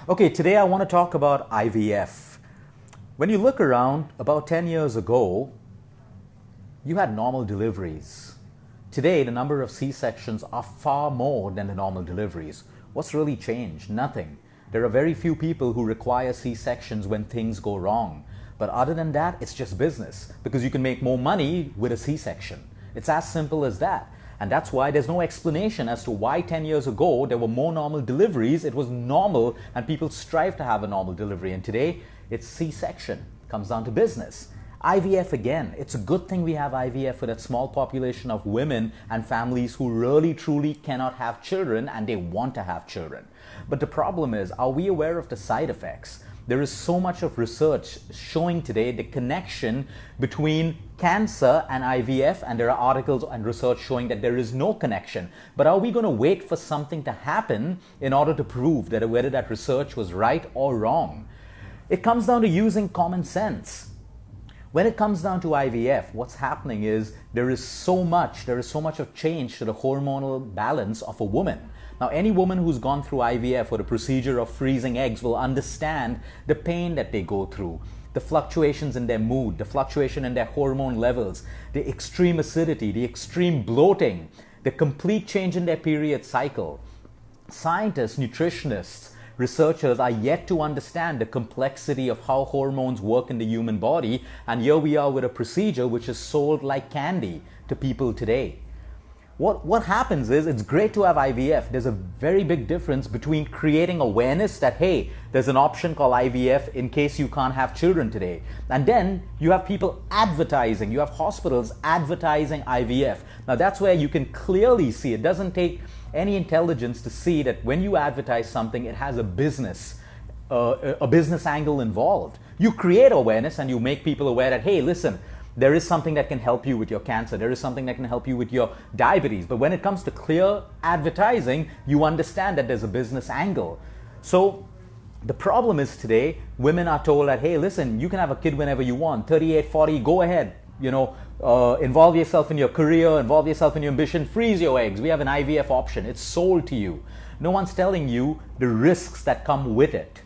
Okay, today I want to talk about IVF. When you look around, about 10 years ago, you had normal deliveries. Today, the number of C-sections are far more than the normal deliveries. What's really changed? Nothing. There are very few people who require C-sections when things go wrong. But other than that, it's just business because you can make more money with a C-section. It's as simple as that. And that's why there's no explanation as to why 10 years ago there were more normal deliveries. It was normal and people strive to have a normal delivery. And today it's C-section. Comes down to business. IVF again. It's a good thing we have IVF for that small population of women and families who really truly cannot have children and they want to have children. But the problem is, are we aware of the side effects? There is so much of research showing today the connection between cancer and IVF, and there are articles and research showing that there is no connection. But are we going to wait for something to happen in order to prove that whether that research was right or wrong? It comes down to using common sense. When it comes down to IVF, what's happening is there is so much of change to the hormonal balance of a woman. Now, any woman who's gone through IVF or the procedure of freezing eggs will understand the pain that they go through, the fluctuations in their mood, the fluctuation in their hormone levels, the extreme acidity, the extreme bloating, the complete change in their period cycle. Scientists, nutritionists, researchers are yet to understand the complexity of how hormones work in the human body, and here we are with a procedure which is sold like candy to people today. What happens is, it's great to have IVF. There's a very big difference between creating awareness that, hey, there's an option called IVF in case you can't have children today. And then you have people advertising, you have hospitals advertising IVF. Now that's where you can clearly see, it doesn't take any intelligence to see that when you advertise something, it has a business angle involved. You create awareness and you make people aware that, hey, listen, there is something that can help you with your cancer. There is something that can help you with your diabetes. But when it comes to clear advertising, you understand that there's a business angle. So the problem is today, women are told that, hey, listen, you can have a kid whenever you want, 38, 40, go ahead. Involve yourself in your career, involve yourself in your ambition, freeze your eggs. We have an IVF option. It's sold to you. No one's telling you the risks that come with it.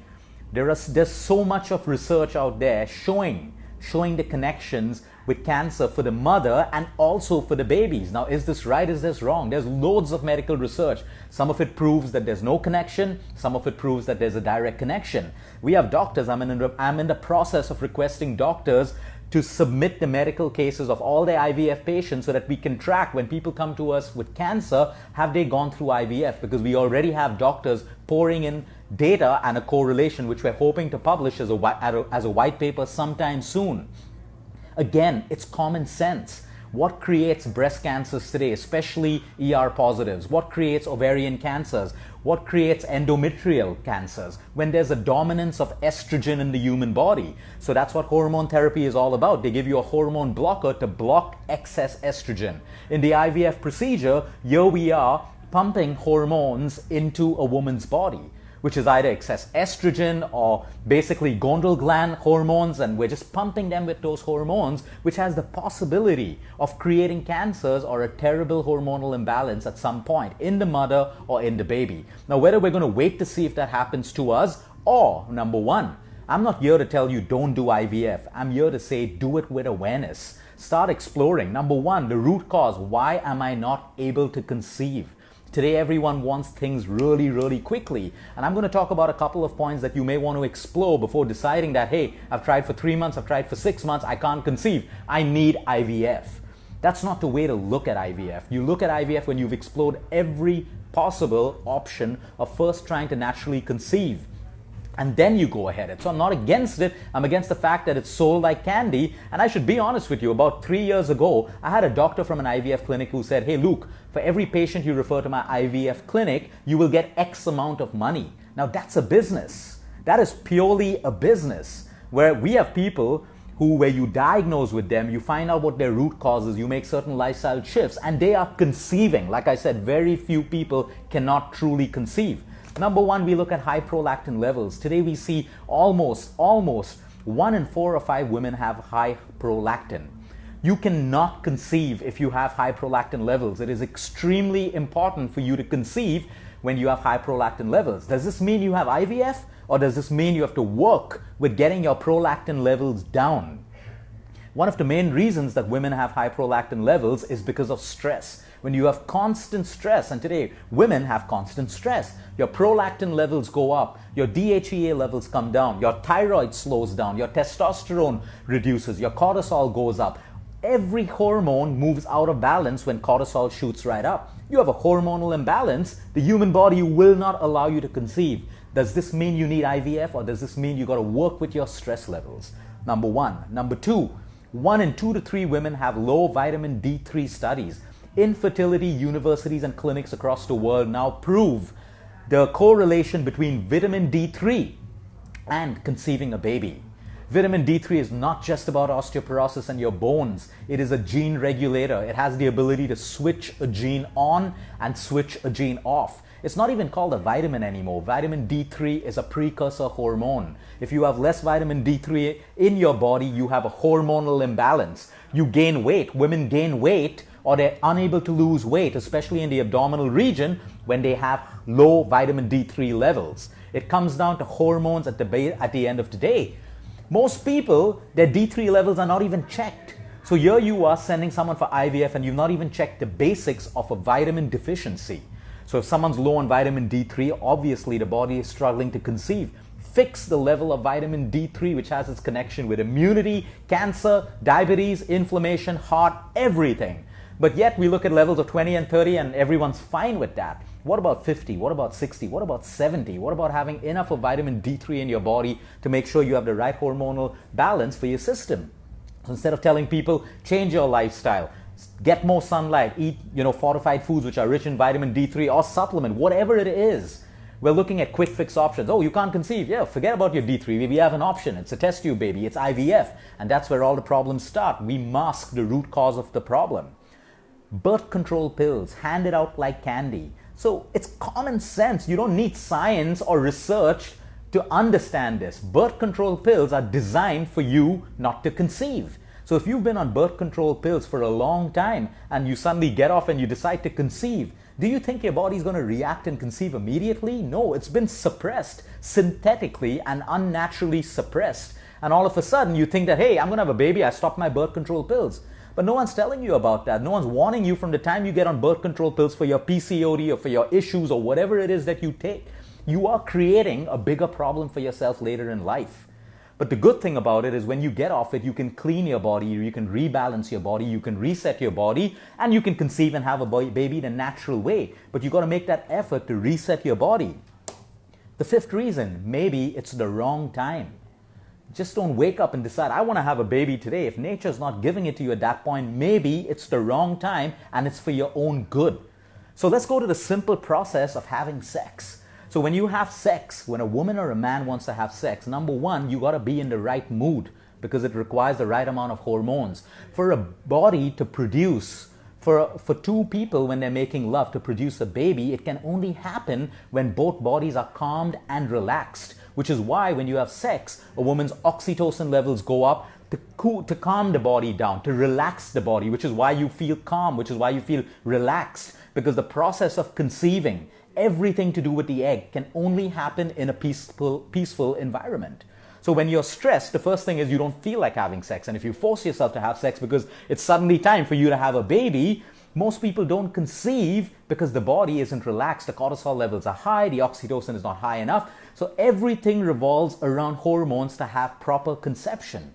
There's so much of research out there showing the connections with cancer for the mother and also for the babies. Now, is this right? Is this wrong? There's loads of medical research. Some of it proves that there's no connection. Some of it proves that there's a direct connection. We have doctors. I'm in the process of requesting doctors to submit the medical cases of all their IVF patients so that we can track when people come to us with cancer, have they gone through IVF? Because we already have doctors pouring in data and a correlation which we're hoping to publish as a white paper sometime soon. Again, it's common sense. What creates breast cancers today, especially ER positives? What creates ovarian cancers? What creates endometrial cancers? When there's a dominance of estrogen in the human body. So that's what hormone therapy is all about. They give you a hormone blocker to block excess estrogen. In the IVF procedure, here we are pumping hormones into a woman's body, which is either excess estrogen or basically gonadal gland hormones, and we're just pumping them with those hormones, which has the possibility of creating cancers or a terrible hormonal imbalance at some point in the mother or in the baby. Now, whether we're going to wait to see if that happens to us, or number one, I'm not here to tell you don't do IVF. I'm here to say do it with awareness. Start exploring. Number one, the root cause. Why am I not able to conceive? Today, everyone wants things really, really quickly. And I'm going to talk about a couple of points that you may want to explore before deciding that, hey, I've tried for 3 months, I've tried for 6 months, I can't conceive. I need IVF. That's not the way to look at IVF. You look at IVF when you've explored every possible option of first trying to naturally conceive. And then you go ahead. So I'm not against it. I'm against the fact that it's sold like candy. And I should be honest with you, about 3 years ago, I had a doctor from an IVF clinic who said, hey, Luke, for every patient you refer to my IVF clinic, you will get X amount of money. Now that's a business. That is purely a business where we have people where you diagnose with them, you find out what their root causes, you make certain lifestyle shifts, and they are conceiving. Like I said, very few people cannot truly conceive. Number one, we look at high prolactin levels. Today we see almost 1 in 4 or 5 women have high prolactin. You cannot conceive if you have high prolactin levels. It is extremely important for you to conceive when you have high prolactin levels. Does this mean you have IVF? or does this mean you have to work with getting your prolactin levels down? One of the main reasons that women have high prolactin levels is because of stress. When you have constant stress, and today women have constant stress, your prolactin levels go up, your DHEA levels come down, your thyroid slows down, your testosterone reduces, your cortisol goes up. Every hormone moves out of balance when cortisol shoots right up. You have a hormonal imbalance, the human body will not allow you to conceive. Does this mean you need IVF, or does this mean you got to work with your stress levels? Number one. Number two, 1 in 2 to 3 women have low vitamin D3 studies. Infertility universities and clinics across the world now prove the correlation between vitamin D3 and conceiving a baby. Vitamin D3 is not just about osteoporosis and your bones. It is a gene regulator. It has the ability to switch a gene on and switch a gene off. It's not even called a vitamin anymore. Vitamin D3 is a precursor hormone. If you have less vitamin D3 in your body, you have a hormonal imbalance. You gain weight. Women gain weight, or they're unable to lose weight, especially in the abdominal region, when they have low vitamin D3 levels. It comes down to hormones at the end of the day. Most people, their D3 levels are not even checked. So here you are sending someone for IVF and you've not even checked the basics of a vitamin deficiency. So if someone's low on vitamin D3, obviously the body is struggling to conceive. Fix the level of vitamin D3, which has its connection with immunity, cancer, diabetes, inflammation, heart, everything. But yet we look at levels of 20 and 30 and everyone's fine with that. What about 50? What about 60? What about 70? What about having enough of vitamin D3 in your body to make sure you have the right hormonal balance for your system? So instead of telling people, change your lifestyle, get more sunlight, eat fortified foods which are rich in vitamin D3 or supplement, whatever it is, we're looking at quick fix options. Oh, you can't conceive. Yeah, forget about your D3. We have an option. It's a test tube baby. It's IVF. And that's where all the problems start. We mask the root cause of the problem. Birth control pills handed out like candy. So it's common sense. You don't need science or research to understand this. Birth control pills are designed for you not to conceive. So if you've been on birth control pills for a long time and you suddenly get off and you decide to conceive, do you think your body's going to react and conceive immediately? No, it's been suppressed synthetically and unnaturally suppressed. And all of a sudden you think that, hey, I'm going to have a baby, I stopped my birth control pills. But no one's telling you about that. No one's warning you from the time you get on birth control pills for your PCOD or for your issues or whatever it is that you take. You are creating a bigger problem for yourself later in life. But the good thing about it is when you get off it, you can clean your body, you can rebalance your body, you can reset your body, and you can conceive and have a baby in a natural way. But you got to make that effort to reset your body. The fifth reason, maybe it's the wrong time. Just don't wake up and decide, I want to have a baby today. If nature's not giving it to you at that point, maybe it's the wrong time and it's for your own good. So let's go to the simple process of having sex. So when you have sex, when a woman or a man wants to have sex, number one, you got to be in the right mood because it requires the right amount of hormones. For a body to produce, for two people when they're making love to produce a baby, it can only happen when both bodies are calmed and relaxed. Which is why when you have sex, a woman's oxytocin levels go up to calm the body down, to relax the body, which is why you feel calm, which is why you feel relaxed. Because the process of conceiving, everything to do with the egg, can only happen in a peaceful environment. So when you're stressed, the first thing is you don't feel like having sex. And if you force yourself to have sex because it's suddenly time for you to have a baby, most people don't conceive because the body isn't relaxed. The cortisol levels are high, the oxytocin is not high enough. So everything revolves around hormones to have proper conception.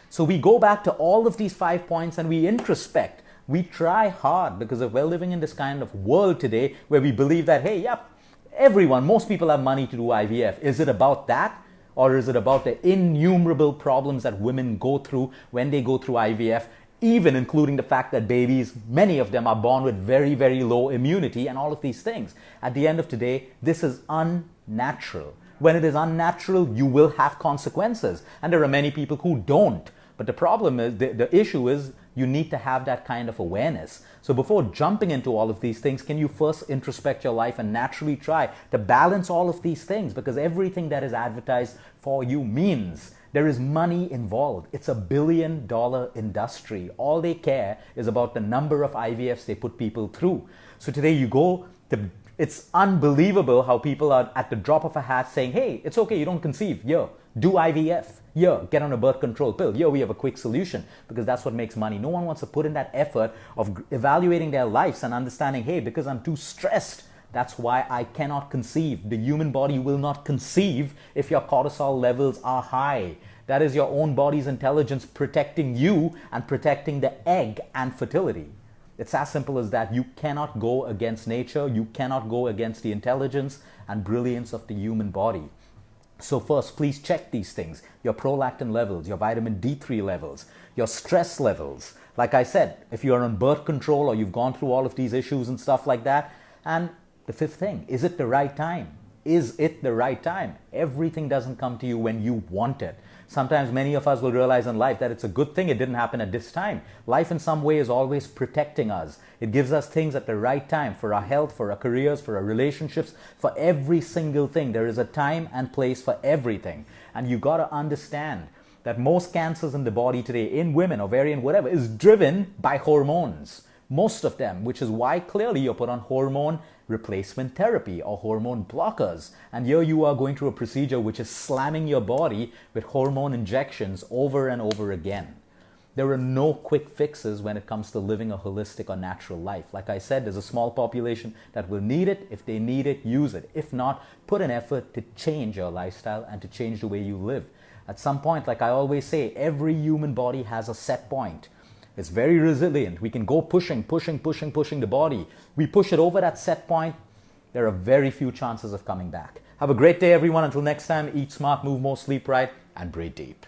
So we go back to all of these 5 points and we introspect. We try hard because if we're living in this kind of world today where we believe that, hey, yep, most people have money to do IVF. Is it about that? Or is it about the innumerable problems that women go through when they go through IVF? Even including the fact that babies, many of them are born with very, very low immunity and all of these things. At the end of the day, this is unnatural. When it is unnatural, you will have consequences. And there are many people who don't. But the problem is, the issue is, you need to have that kind of awareness. So before jumping into all of these things, can you first introspect your life and naturally try to balance all of these things? Because everything that is advertised for you means there is money involved. It's $1 billion industry. All they care is about the number of IVFs they put people through. So today you go to It's unbelievable how people are at the drop of a hat saying, hey, it's okay, you don't conceive. Here, do IVF. Here, get on a birth control pill. Here, we have a quick solution, because that's what makes money. No one wants to put in that effort of evaluating their lives and understanding, hey, because I'm too stressed, that's why I cannot conceive. The human body will not conceive if your cortisol levels are high. That is your own body's intelligence protecting you and protecting the egg and fertility. It's as simple as that. You cannot go against nature. You cannot go against the intelligence and brilliance of the human body. So first, please check these things. Your prolactin levels, your vitamin D3 levels, your stress levels. Like I said, if you're on birth control or you've gone through all of these issues and stuff like that. And the fifth thing, is it the right time? Is it the right time? Everything doesn't come to you when you want it. Sometimes many of us will realize in life that it's a good thing it didn't happen at this time. Life in some way is always protecting us. It gives us things at the right time for our health, for our careers, for our relationships, for every single thing. There is a time and place for everything. And you got to understand that most cancers in the body today, in women, ovarian, whatever, is driven by hormones. Most of them, which is why clearly you're put on hormone replacement therapy or hormone blockers. And here you are going through a procedure which is slamming your body with hormone injections over and over again. There are no quick fixes when it comes to living a holistic or natural life. Like I said, there's a small population that will need it. If they need it, use it. If not, put an effort to change your lifestyle and to change the way you live. At some point, like I always say, every human body has a set point. It's very resilient. We can go pushing the body. We push it over that set point. There are very few chances of coming back. Have a great day, everyone. Until next time, eat smart, move more, sleep right, and breathe deep.